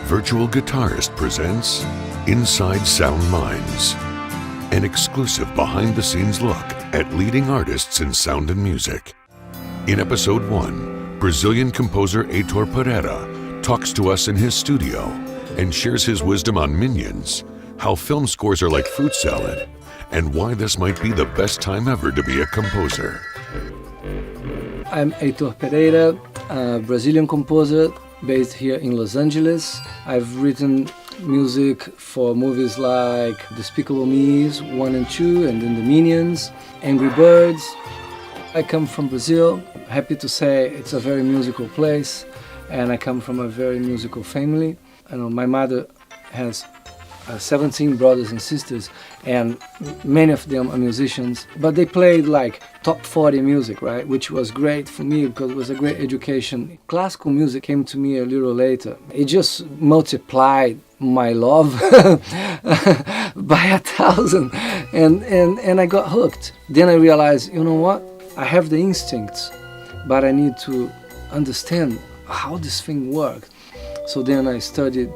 Virtual Guitarist presents Inside Sound Minds, an exclusive behind-the-scenes look at leading artists in sound and music. In Episode 1, Brazilian composer Heitor Pereira talks to us in his studio and shares his wisdom on Minions, how film scores are like fruit salad, and why this might be the best time ever to be a composer. I'm Heitor Pereira, a Brazilian composer based here in Los Angeles. I've written music for movies like Despicable Me's 1 and 2, and then the Minions, Angry Birds. I come from Brazil. Happy to say it's a very musical place, and I come from a very musical family. My mother has 17 brothers and sisters, and many of them are musicians, but they played like top 40 music, right? Which was great for me because it was a great education. Classical music came to me a little later. It just multiplied my love by 1,000, and I got hooked. Then I realized, you know what? I have the instincts, but I need to understand how this thing works. So then I studied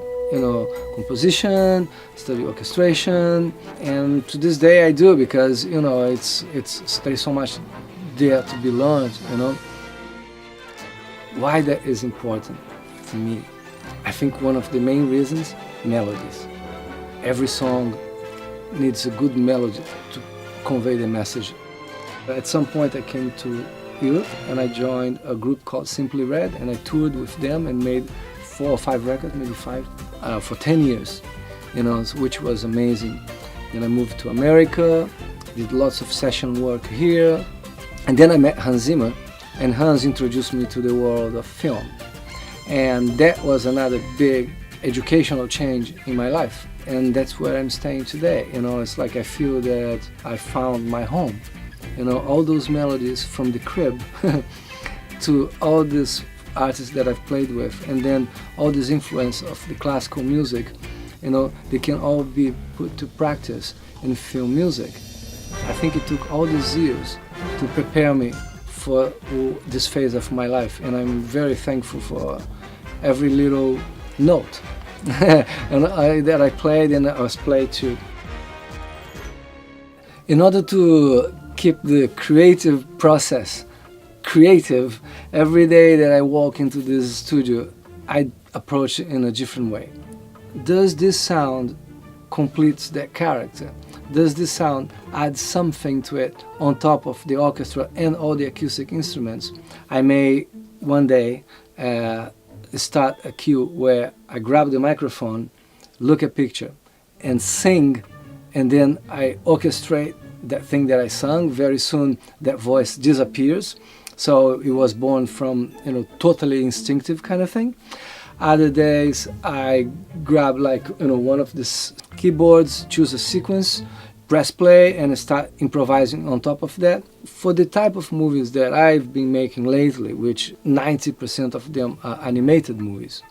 composition, study orchestration, and to this day I do, because there's so much there to be learned. Why that is important to me? I think one of the main reasons: melodies. Every song needs a good melody to convey the message. At some point I came to Europe and I joined a group called Simply Red, and I toured with them and made 4 or 5 records, maybe 5, for 10 years, which was amazing. Then I moved to America, did lots of session work here, and then I met Hans Zimmer, and Hans introduced me to the world of film. And that was another big educational change in my life, and that's where I'm staying today. It's like I feel that I found my home. All those melodies from the crib to all these artists that I've played with, and then all this influence of the classical music, they can all be put to practice in film music. I think it took all these years to prepare me for this phase of my life, and I'm very thankful for every little note that I played and I was played to. In order to keep the creative process creative, every day that I walk into this studio, I approach it in a different way. Does this sound complete that character? Does this sound add something to it on top of the orchestra and all the acoustic instruments? I may one day start a cue where I grab the microphone, look at picture, and sing, and then I orchestrate that thing that I sung. Very soon that voice disappears. So it was born from, totally instinctive kind of thing. Other days I grab one of these keyboards, choose a sequence, press play, and start improvising on top of that. For the type of movies that I've been making lately, which 90% of them are animated movies,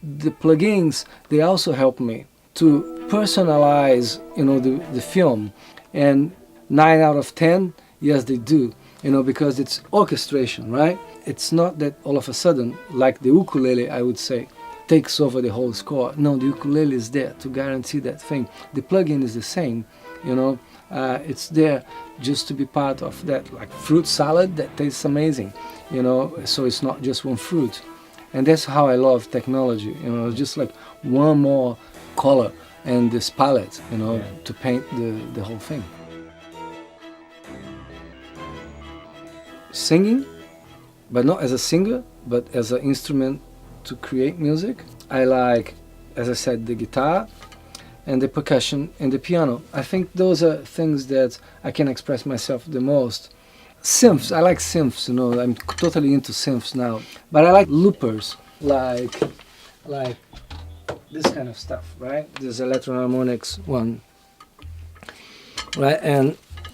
the plugins, they also help me to personalize, the film. And 9 out of 10, yes, they do. Because it's orchestration, right? It's not that all of a sudden, like the ukulele, I would say, takes over the whole score. No, the ukulele is there to guarantee that thing. The plugin is the same, it's there just to be part of that, like fruit salad that tastes amazing, so it's not just one fruit. And that's how I love technology, just like one more color and this palette, to paint the whole thing. Singing, but not as a singer, but as an instrument to create music. I like, as I said, the guitar and the percussion and the piano. I think those are things that I can express myself the most. Synths, I like synths, I'm totally into synths now. But I like loopers, like this kind of stuff, right? This electroharmonics one, right?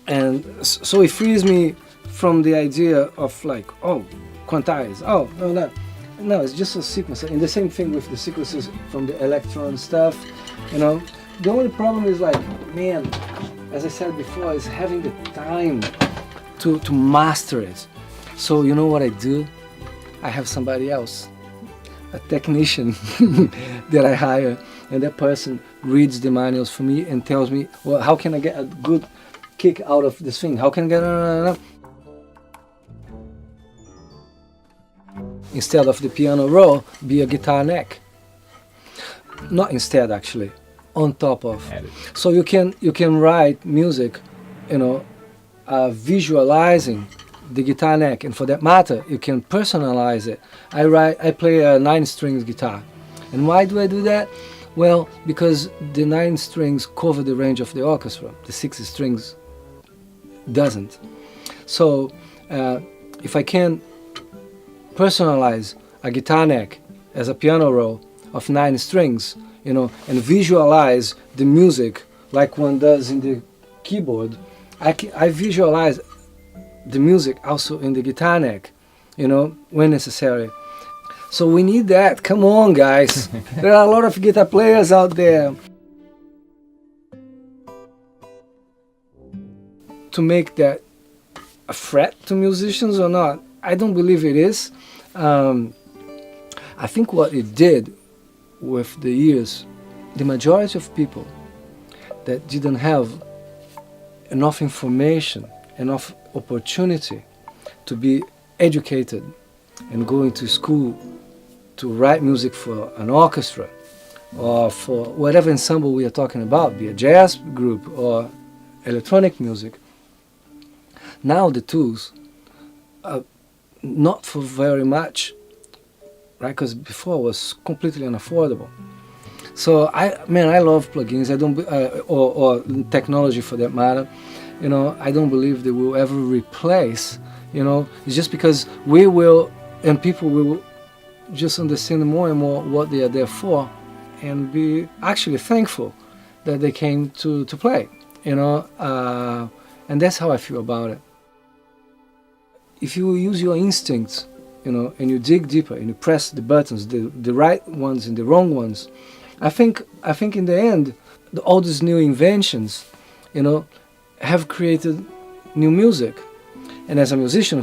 And so it frees me from the idea of quantize. No, it's just a sequence. And the same thing with the sequences from the electron stuff, The only problem is as I said before, is having the time to master it. So you know what I do? I have somebody else a technician that I hire, and that person reads the manuals for me and tells me, well, how can I get a good kick out of this thing? How can I get instead of the piano roll, be a guitar neck. Not instead, actually, on top of. So you can write music, visualizing the guitar neck, and for that matter, you can personalize it. I play a 9-string guitar, and why do I do that? Well, because the 9 strings cover the range of the orchestra, the 6 strings doesn't. So if I can personalize a guitar neck as a piano roll of 9 strings, and visualize the music like one does in the keyboard, I visualize the music also in the guitar neck, when necessary. So we need that. Come on, guys. There are a lot of guitar players out there. To make that a threat to musicians or not, I don't believe it is. I think what it did with the years, the majority of people that didn't have enough information, enough opportunity to be educated and going to school to write music for an orchestra or for whatever ensemble we are talking about, be a jazz group or electronic music. Now the tools are not for very much, right? Because before it was completely unaffordable. So I love plugins. I don't, or technology for that matter. I don't believe they will ever replace. It's just because we will, and people will just understand more and more what they are there for, and be actually thankful that they came to play. And that's how I feel about it. If you use your instincts, and you dig deeper and you press the buttons, the right ones and the wrong ones, I think in the end, all these new inventions, have created new music. And as a musician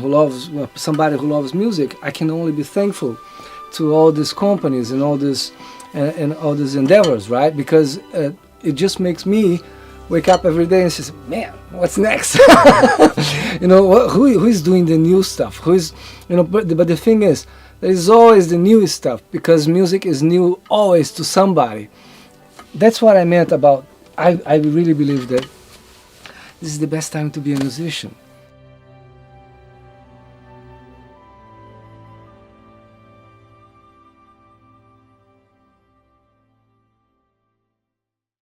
somebody who loves music, I can only be thankful to all these companies and all this and all these endeavors, right? Because it just makes me wake up every day and say, man, what's next? Who is doing the new stuff? But the thing is, there is always the new stuff, because music is new always to somebody. That's what I meant about, I really believe that this is the best time to be a musician.